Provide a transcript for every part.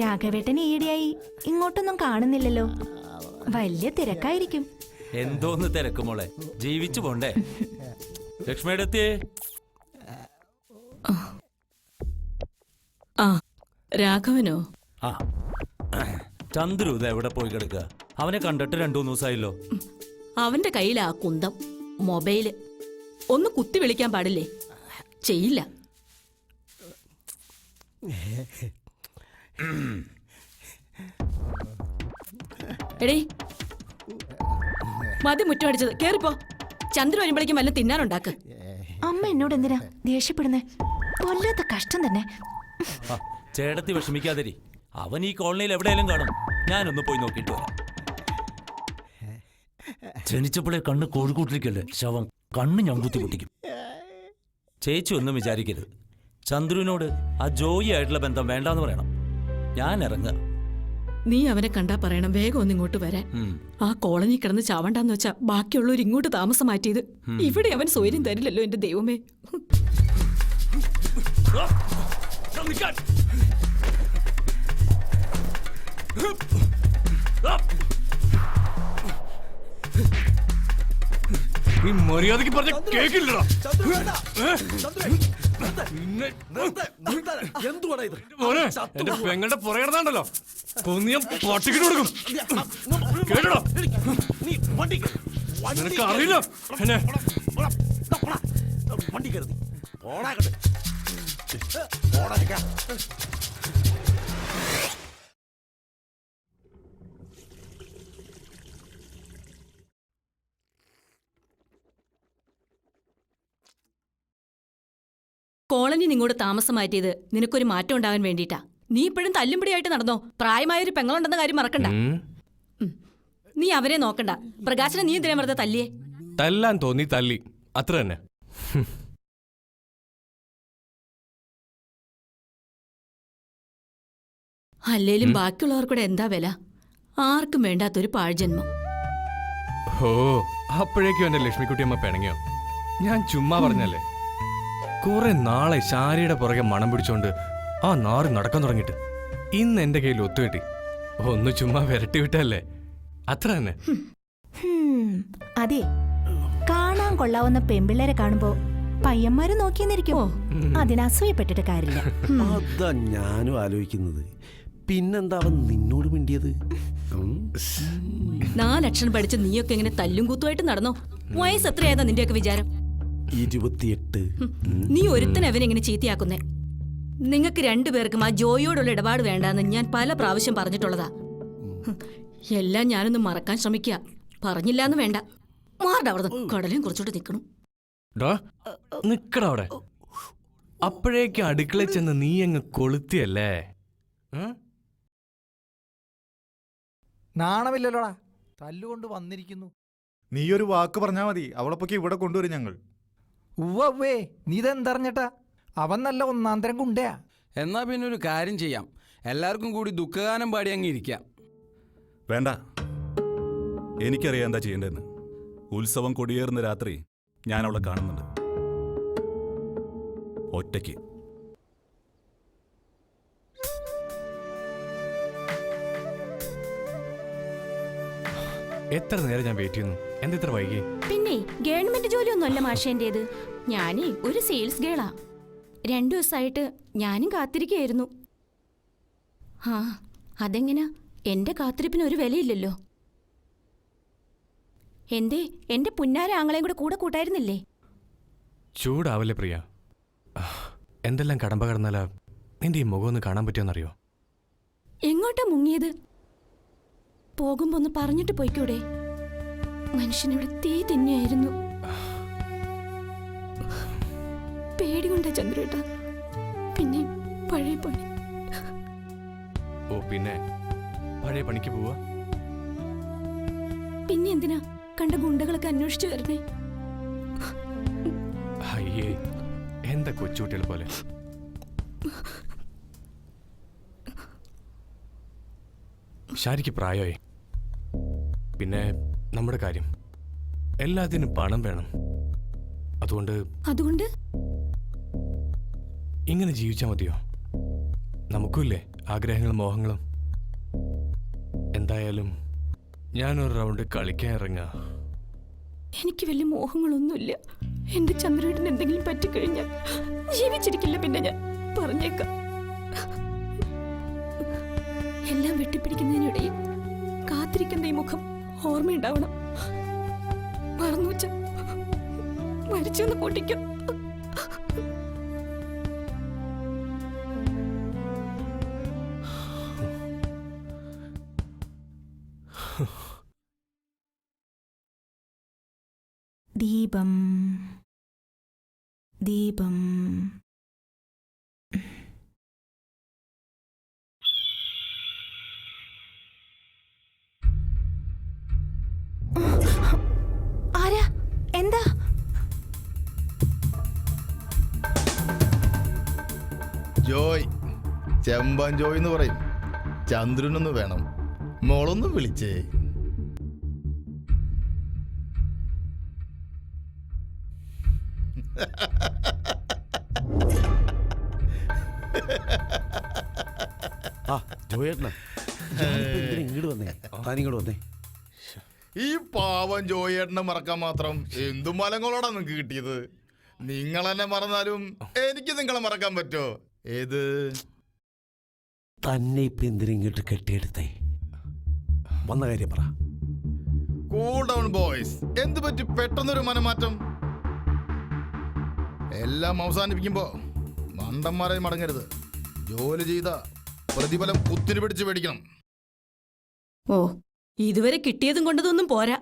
രാഘവേട്ടൻ ഈയിടെയായി ഇങ്ങോട്ടൊന്നും കാണുന്നില്ലല്ലോ. വലിയ തിരക്കായിരിക്കും. എന്തോന്ന് തിരക്ക് മോളെ, ജീവിച്ചു പോണ്ടേ. ലക്ഷ്മിയുടെ എത്തിയേ. ആ രാഘവനോ? ആ ചന്ദ്രു ഇത് എവിടെ പോയി കിടക്കുക? അവനെ കണ്ടിട്ട് 2-3 ദിവസമായല്ലോ. അവന്റെ കയ്യിലാ കുന്തം, മൊബൈല്. ഒന്ന് കുത്തി വിളിക്കാൻ പാടില്ലേ? ചെയ്യില്ല. എടേ മതി മുറ്റമടിച്ചത്, കേറിപ്പോ. ചന്ദ്ര വരുമ്പോഴേക്കും വല്ല തിന്നാനുണ്ടാക്ക്. അമ്മ എന്നോട് എന്തിനാ ദേഷ്യപ്പെടുന്നേ? വല്ലാത്ത കഷ്ടം തന്നെ. ചേട്ടത്തി വിഷമിക്കാതിരി, അവൻ ഈ കോളനിയിൽ എവിടെയെങ്കിലും കാണും. ഞാനൊന്ന് പോയി നോക്കിയിട്ട് വരാം. ജനിച്ചപ്പോഴേ കണ്ണ് കോഴിക്കൂട്ടിലേക്കല്ലേ ശവം, കണ്ണ് ഞാൻ കുത്തി പൊട്ടിക്കും. ചേച്ചി ഒന്നും വിചാരിക്കരുത്. ചന്ദ്രുവിനോട് ആ ജോയി ആയിട്ടുള്ള ബന്ധം വേണ്ടാന്ന് പറയണം. ഞാൻ ഇറങ്ങുക. നീ അവനെ കണ്ടാ പറയണം വേഗം ഒന്ന് ഇങ്ങോട്ട് വരാൻ. ആ കോളനി കിടന്ന് ചാവണ്ടാന്ന് വെച്ചാ ബാക്കിയുള്ളവർ ഇങ്ങോട്ട് താമസം മാറ്റിയത്. ഇവിടെ അവൻ സ്വൈര്യം തരില്ലല്ലോ എന്റെ ദൈവമേ. നീ മര്യാദക്ക് പറഞ്ഞ കേക്കില്ലടാ. എന്റെ പെങ്ങളുടെ പുറകിടന്നാണ്ടല്ലോ കൊന്നിയ പട്ടിക്കിട്ട് കൊടുക്കും. കേട്ടോ നിനക്ക് അറിയില്ല എന്നെ. കോളനി നിങ്ങോട്ട് താമസം മാറ്റിയത് നിനക്കൊരു മാറ്റം ഉണ്ടാകാൻ വേണ്ടിയിട്ടാ. നീ ഇപ്പോഴും തല്ലുംപിടിയായിട്ട് നടന്നോ? പ്രായമായൊരു പെങ്ങളുണ്ടെന്ന കാര്യം മറക്കണ്ട. നീ അവരെ നോക്കണ്ട. പ്രകാശനെ നീ എന്തിനാ വെറുതെ തല്ലിയേ? തല്ലാൻ തോന്നി തല്ലി, അത്ര തന്നെ. അല്ലേലും ബാക്കിയുള്ളവർക്കൂടെ എന്താ വില? ആർക്കും വേണ്ടാത്തൊരു പാഴ്ജന്മം. ഓ അപ്പോഴേക്കും എന്റെ ലക്ഷ്മിക്കുട്ടിയമ്മ പിണങ്ങിയോ? ഞാൻ ചുമ്മാ പറഞ്ഞല്ലേ. കുറെ നാളെ ശാരിയുടെ പുറകെ മണം പിടിച്ചോണ്ട് ആ നാറ് നടക്കാൻ തുടങ്ങിയിട്ട് ഇന്ന് എന്റെ കയ്യിൽ ഒത്തുകെട്ടി. ഒന്ന് ചുമ്മാ വിരട്ടി വിട്ടല്ലേ, അത്ര തന്നെ. അതെ, കാണാൻ കൊള്ളാവുന്ന പെമ്പിള്ളേരെ കാണുമ്പോ പയ്യന്മാര് നോക്കിയെന്നിരിക്കുമോ? അതിനസൂയപ്പെട്ടിട്ട് കാര്യമില്ല. അതാ ഞാനും ആലോചിക്കുന്നത്. പിന്നെന്താ അവൻ നിന്നോട് മിണ്ടിയത്? 4 അക്ഷരം പഠിച്ച് നീയൊക്കെ ഇങ്ങനെ തല്ലും കൂത്തുമായിട്ട് നടന്നോ? വയസ്സ് എത്രയായതാ നിന്റെയൊക്കെ വിചാരം? 28. നീ ഒരുത്തൻ അവനെങ്ങനെ ചീത്തയാക്കുന്നേ? നിങ്ങൾക്ക് രണ്ടുപേർക്കും ആ ജോയിയോടുള്ള ഇടപാട് വേണ്ടാന്ന് ഞാൻ പല പ്രാവശ്യം പറഞ്ഞിട്ടുള്ളതാ. എല്ലാം ഞാനൊന്ന് മറക്കാൻ ശ്രമിക്കുക. പറഞ്ഞില്ലാന്ന് വേണ്ട. മാറവിടെ കടലും കുറച്ചോട്ട് നിൽക്കണം. നിക്കട അവിടെ. അപ്പോഴേക്കും അടുക്കള ചെന്ന് നീ അങ്ങ് കൊളുത്തിയല്ലേ. നാണമില്ലല്ലോടാ, തല്ലുകൊണ്ട് വന്നിരിക്കുന്നു. നീ ഒരു വാക്ക് പറഞ്ഞാ മതി, അവളപ്പൊക്കെ ഇവിടെ കൊണ്ടുവരും ഞങ്ങൾ. ഉവ്വേ, നീ ഇതെന്തറിഞ്ഞട്ടാ? അവൻ നല്ല ഒന്നാന്തരം കുണ്ടയാ. എന്നാ പിന്നെ ഒരു കാര്യം ചെയ്യാം, എല്ലാവർക്കും കൂടി ദുഃഖഗാനം പാടി അങ്ങ് ഇരിക്കാം. വേണ്ട, എനിക്കറിയാം എന്താ ചെയ്യേണ്ടതെന്ന്. ഉത്സവം കൊടിയേറുന്ന രാത്രി ഞാൻ അവളെ കാണുന്നുണ്ട്, ഒറ്റയ്ക്ക്. എത്ര നേരം ഞാൻ വെയിറ്റ് ചെയ്യുന്നു, എന്താ ഇത്ര വൈകി? പിന്നെ ഗവൺമെന്റ് ജോലിയൊന്നുമല്ല മാഷേന്റേത്. ഞാനേ ഒരു സെയിൽസ് ഗേളാ. 2 ദിവസമായിട്ട് ഞാനും കാത്തിരിക്കുകയായിരുന്നു. ആ അതെങ്ങനാ? എന്റെ കാത്തിരിപ്പിന് ഒരു വിലയില്ലല്ലോ. എന്തേ, എന്റെ പുന്നാര ആങ്ങളെയും കൂടെ കൂട്ടായിരുന്നില്ലേ? ചൂടാവല്ലേ പ്രിയ. എന്തെല്ലാം കടമ്പ കടന്നാലാ നിന്റെ ഈ മുഖം ഒന്ന് കാണാൻ പറ്റുമെന്നറിയോ? എങ്ങോട്ടാ മുങ്ങിയത്? പോകുമ്പോ ഒന്ന് പറഞ്ഞിട്ട് പോയിക്കൂടെ? മനുഷ്യനിവിടെ തീ തന്നെയായിരുന്നു. പേടികൊണ്ടാ ചന്ദ്രേട്ടാ. പിന്നെ പഴയ പണി. ഓ പിന്നെ പഴയ പണിക്ക് പോവാ? പിന്നെ എന്തിനാ കണ്ട ഗുണ്ടകളൊക്കെ അന്വേഷിച്ചു വരണേ? അയ്യേ, എന്താ കൊച്ചുകുട്ടികൾ പോലെ. ശാരിക്ക് പ്രായമായി. പിന്നെ നമ്മുടെ കാര്യം, എല്ലാത്തിനും പണം വേണം. അതുകൊണ്ട് അതുകൊണ്ട് ഇങ്ങനെ ജീവിച്ചാൽ മതിയോ? നമുക്കുമില്ലേ ആഗ്രഹങ്ങളും മോഹങ്ങളും. എന്തായാലും ഞാനൊരു റൗണ്ട് കളിക്കാൻ ഇറങ്ങാ. എനിക്ക് വലിയ മോഹങ്ങളൊന്നുമില്ല. എന്റെ ചന്ദ്രേട്ടന് എന്തെങ്കിലും പറ്റിക്കഴിഞ്ഞാൽ ജീവിച്ചിരിക്കില്ല. പിന്നെ ഞാൻ പറഞ്ഞേക്കാം. എല്ലാം വെട്ടിപ്പിടിക്കുന്നതിനിടയിൽ കാത്തിരിക്കുന്ന ഈ മുഖം ഓർമ്മയുണ്ടാവണം. മറന്നു വെച്ച മരിച്ചെന്ന് കൂട്ടിക്കോ. ദീപം ദീപം ആരാ? എന്താ? ജോയ്, ചെമ്പൻ ജോയ് എന്ന് പറയും. ചന്ദ്രനൊന്ന് വേണം, മോളൊന്ന് വിളിച്ചേ. ആ ജോയേട്ടനാ, ഇങ്ങോട്ട് വന്നേ, താനിങ്ങോട്ട് വന്നേ. ഈ പാവം ജോയേട്ടനെ മറക്കാൻ മാത്രം എന്തു മലങ്ങളോടാ നിങ്ങൾക്ക് കിട്ടിയത്? നിങ്ങൾ എന്നെ മറന്നാലും എനിക്ക് നിങ്ങളെ മറക്കാൻ പറ്റോ? ഏത് തന്നെ ഇപ്പൊ എന്തിനിങ്ങോട്ട് കെട്ടിയെടുത്തേ? വന്ന കാര്യം പറ. Cool down boys. എന്ത് പറ്റി പെട്ടെന്നൊരു മനമാറ്റം? എല്ലാം അവസാനിപ്പിക്കുമ്പോ മണ്ടന്മാരെ മടങ്ങരുത്. ജോലി ചെയ്ത പ്രതിഫലം കുത്തിരി പിടിച്ച് മേടിക്കണം. ഓ, ഇതുവരെ കിട്ടിയതും കൊണ്ടതൊന്നും പോരാ.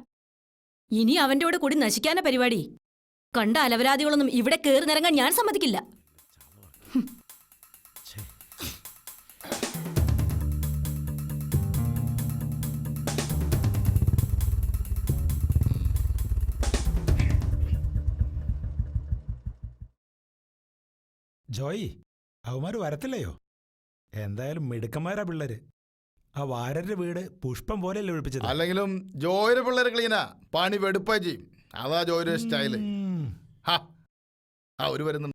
ഇനി അവന്റെ കൂടെ കൂടി നശിക്കാന പരിപാടി. കണ്ട അലവരാദികളൊന്നും ഇവിടെ കയറി നിറങ്ങാൻ ഞാൻ സമ്മതിക്കില്ല. ജോയി, അവന്മാര് വരത്തില്ലയോ? എന്തായാലും മിടുക്കന്മാരാ പിള്ളേര്. ആ വാരരുടെ വീട് പുഷ്പം പോലെയല്ലേ ഒഴിപ്പിച്ചത്? അല്ലെങ്കിലും ജോയിയുടെ പിള്ളേര് ക്ലീനാ, പണി വെടുപ്പായി ചെയ്യും. അതാ ജോയിയുടെ സ്റ്റൈല്. ഹാ, ഒരു വരുന്നുണ്ട്.